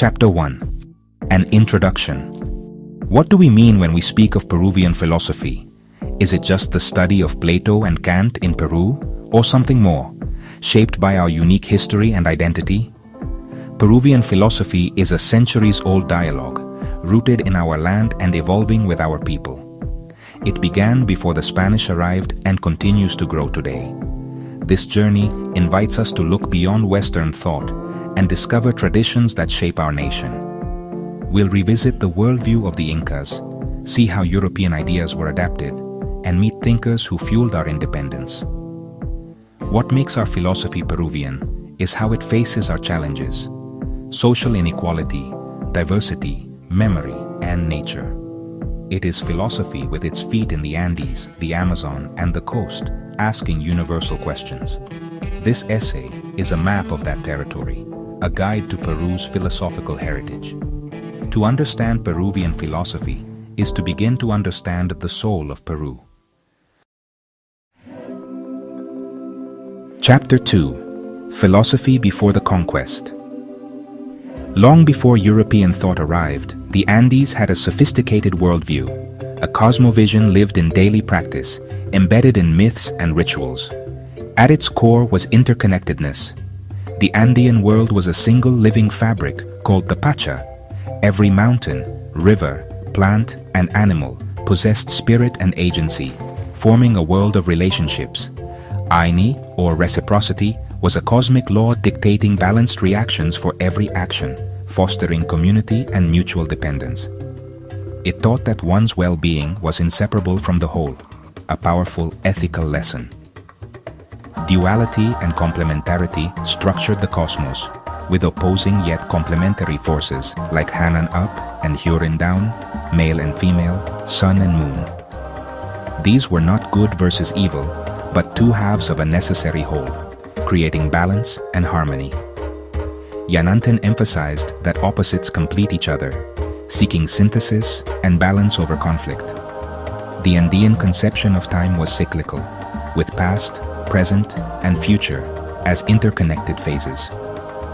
Chapter 1. An Introduction. What do we mean when we speak of Peruvian philosophy? Is it just the study of Plato and Kant in Peru, or something more, shaped by our unique history and identity? Peruvian philosophy is a centuries-old dialogue, rooted in our land and evolving with our people. It began before the Spanish arrived and continues to grow today. This journey invites us to look beyond Western thought and discover traditions that shape our nation. We'll revisit the worldview of the Incas, see how European ideas were adapted, and meet thinkers who fueled our independence. What makes our philosophy Peruvian is how it faces our challenges: social inequality, diversity, memory, and nature. It is philosophy with its feet in the Andes, the Amazon, and the coast, asking universal questions. This essay is a map of that territory, a guide to Peru's philosophical heritage. To understand Peruvian philosophy is to begin to understand the soul of Peru. Chapter 2. Philosophy Before the Conquest. Long before European thought arrived, the Andes had a sophisticated worldview. A cosmovision lived in daily practice, embedded in myths and rituals. At its core was interconnectedness. The Andean world was a single living fabric called the Pacha. Every mountain, river, plant, and animal possessed spirit and agency, forming a world of relationships. Aini, or reciprocity, was a cosmic law dictating balanced reactions for every action, fostering community and mutual dependence. It taught that one's well-being was inseparable from the whole, a powerful ethical lesson. Duality and complementarity structured the cosmos, with opposing yet complementary forces like Hanan up and Hurin down, male and female, sun and moon. These were not good versus evil, but two halves of a necessary whole, creating balance and harmony. Yananten emphasized that opposites complete each other, seeking synthesis and balance over conflict. The Andean conception of time was cyclical, with past, present, and future as interconnected phases.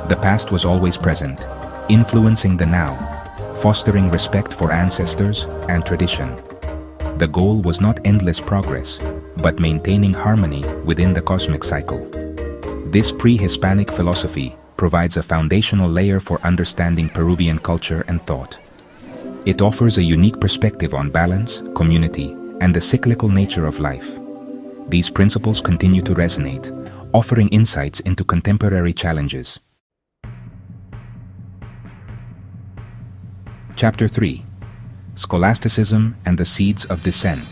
The past was always present, influencing the now, fostering respect for ancestors and tradition. The goal was not endless progress, but maintaining harmony within the cosmic cycle. This pre-Hispanic philosophy provides a foundational layer for understanding Peruvian culture and thought. It offers a unique perspective on balance, community, and the cyclical nature of life. These principles continue to resonate, offering insights into contemporary challenges. Chapter 3. Scholasticism and the Seeds of Dissent.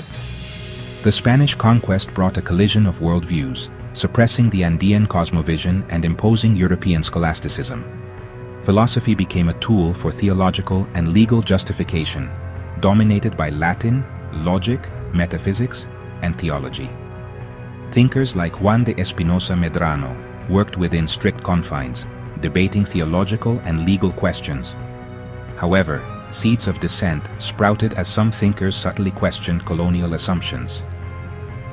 The Spanish conquest brought a collision of worldviews, suppressing the Andean cosmovision and imposing European scholasticism. Philosophy became a tool for theological and legal justification, dominated by Latin, logic, metaphysics, and theology. Thinkers like Juan de Espinosa Medrano worked within strict confines, debating theological and legal questions. However, seeds of dissent sprouted as some thinkers subtly questioned colonial assumptions.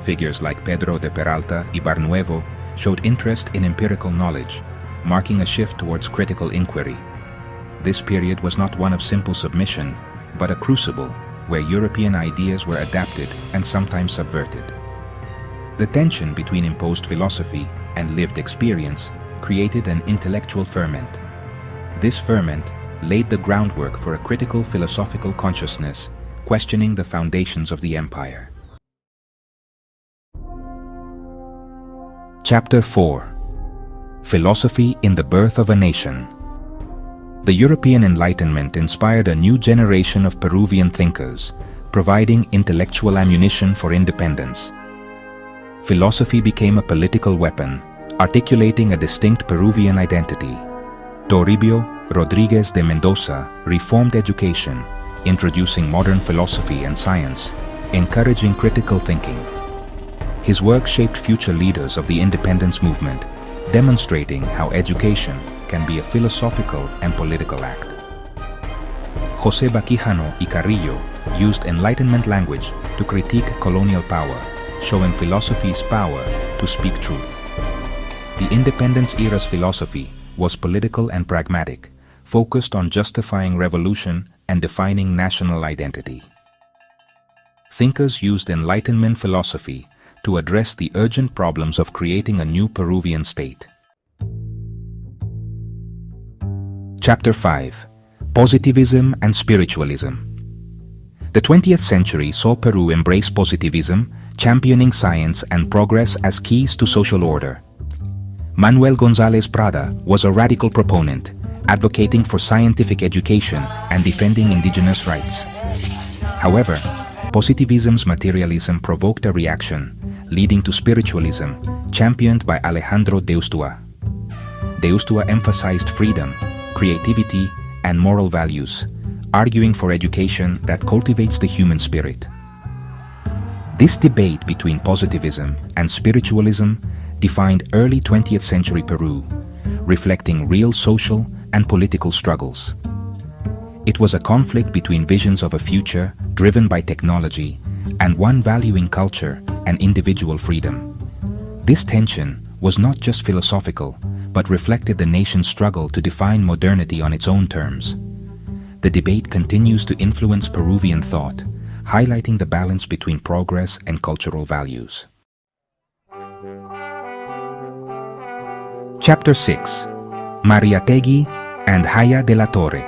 Figures like Pedro de Peralta y Barnuevo showed interest in empirical knowledge, marking a shift towards critical inquiry. This period was not one of simple submission, but a crucible where European ideas were adapted and sometimes subverted. The tension between imposed philosophy and lived experience created an intellectual ferment. This ferment laid the groundwork for a critical philosophical consciousness, questioning the foundations of the empire. Chapter 4. Philosophy in the Birth of a Nation. The European Enlightenment inspired a new generation of Peruvian thinkers, providing intellectual ammunition for independence. Philosophy became a political weapon, articulating a distinct Peruvian identity. Toribio Rodriguez de Mendoza reformed education, introducing modern philosophy and science, encouraging critical thinking. His work shaped future leaders of the independence movement, demonstrating how education can be a philosophical and political act. José Baquijano y Carrillo used Enlightenment language to critique colonial power, showing philosophy's power to speak truth. The independence era's philosophy was political and pragmatic, focused on justifying revolution and defining national identity. Thinkers used Enlightenment philosophy to address the urgent problems of creating a new Peruvian state. Chapter 5. Positivism and Spiritualism. The 20th century saw Peru embrace positivism, championing science and progress as keys to social order. Manuel González Prada was a radical proponent, advocating for scientific education and defending indigenous rights. However, positivism's materialism provoked a reaction, leading to spiritualism, championed by Alejandro de Ustua. De Ustua emphasized freedom, creativity, and moral values, arguing for education that cultivates the human spirit. This debate between positivism and spiritualism defined early 20th century Peru, reflecting real social and political struggles. It was a conflict between visions of a future driven by technology and one valuing culture and individual freedom. This tension was not just philosophical, but reflected the nation's struggle to define modernity on its own terms. The debate continues to influence Peruvian thought, highlighting the balance between progress and cultural values. Chapter 6. Mariátegui and Haya de la Torre.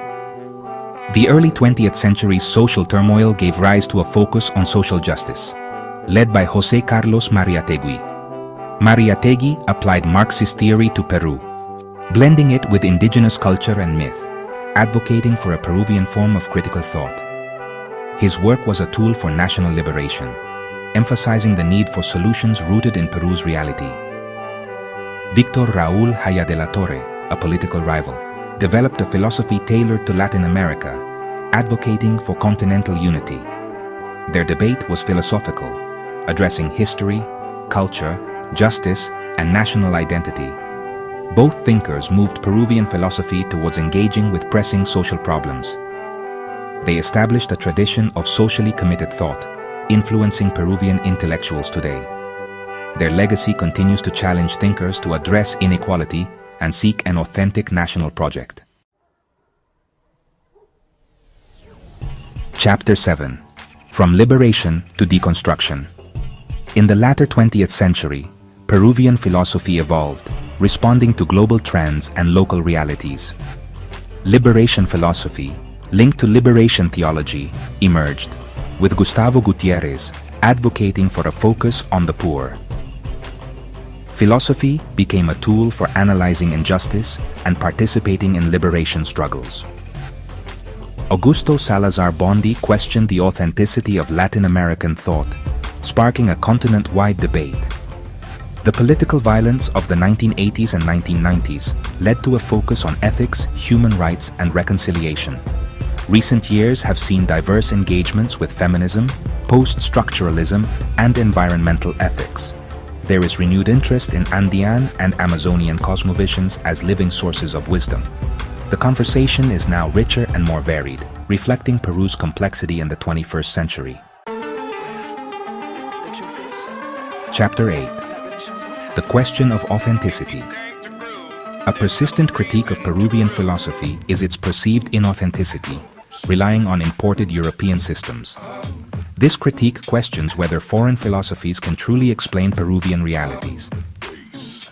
The early 20th century's social turmoil gave rise to a focus on social justice, led by José Carlos Mariátegui. Mariátegui applied Marxist theory to Peru, blending it with indigenous culture and myth, advocating for a Peruvian form of critical thought. His work was a tool for national liberation, emphasizing the need for solutions rooted in Peru's reality. Víctor Raúl Haya de la Torre, a political rival, developed a philosophy tailored to Latin America, advocating for continental unity. Their debate was philosophical, addressing history, culture, justice, and national identity. Both thinkers moved Peruvian philosophy towards engaging with pressing social problems. They established a tradition of socially committed thought, influencing Peruvian intellectuals today. Their legacy continues to challenge thinkers to address inequality and seek an authentic national project. Chapter 7. From Liberation to Deconstruction. In the latter 20th century, Peruvian philosophy evolved, responding to global trends and local realities. Liberation philosophy, linked to liberation theology, emerged, with Gustavo Gutiérrez advocating for a focus on the poor. Philosophy became a tool for analyzing injustice and participating in liberation struggles. Augusto Salazar Bondi questioned the authenticity of Latin American thought, sparking a continent-wide debate. The political violence of the 1980s and 1990s led to a focus on ethics, human rights, and reconciliation. Recent years have seen diverse engagements with feminism, post-structuralism, and environmental ethics. There is renewed interest in Andean and Amazonian cosmovisions as living sources of wisdom. The conversation is now richer and more varied, reflecting Peru's complexity in the 21st century. Chapter 8. The Question of Authenticity. A persistent critique of Peruvian philosophy is its perceived inauthenticity, relying on imported European systems. This critique questions whether foreign philosophies can truly explain Peruvian realities.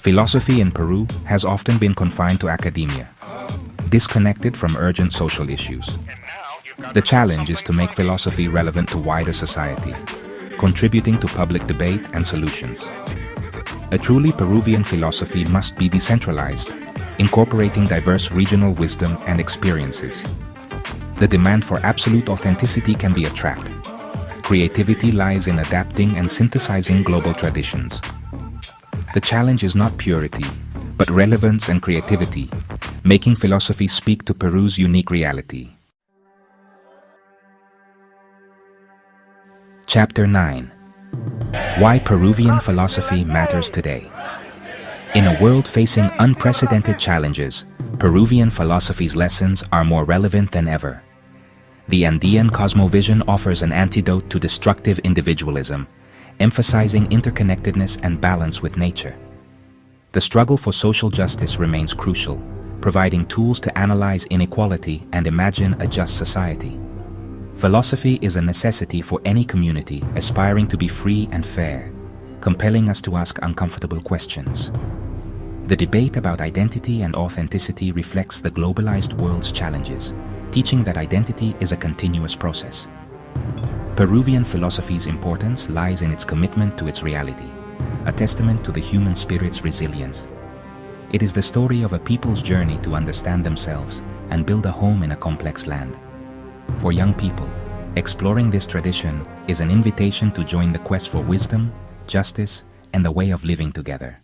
Philosophy in Peru has often been confined to academia, disconnected from urgent social issues. The challenge is to make philosophy relevant to wider society, contributing to public debate and solutions. A truly Peruvian philosophy must be decentralized, incorporating diverse regional wisdom and experiences. The demand for absolute authenticity can be a trap. Creativity lies in adapting and synthesizing global traditions. The challenge is not purity, but relevance and creativity, making philosophy speak to Peru's unique reality. Chapter 9. Why Peruvian philosophy matters today. In a world facing unprecedented challenges, Peruvian philosophy's lessons are more relevant than ever. The Andean cosmovision offers an antidote to destructive individualism, emphasizing interconnectedness and balance with nature. The struggle for social justice remains crucial, providing tools to analyze inequality and imagine a just society. Philosophy is a necessity for any community aspiring to be free and fair, compelling us to ask uncomfortable questions. The debate about identity and authenticity reflects the globalized world's challenges, teaching that identity is a continuous process. Peruvian philosophy's importance lies in its commitment to its reality, a testament to the human spirit's resilience. It is the story of a people's journey to understand themselves and build a home in a complex land. For young people, exploring this tradition is an invitation to join the quest for wisdom, justice, and the way of living together.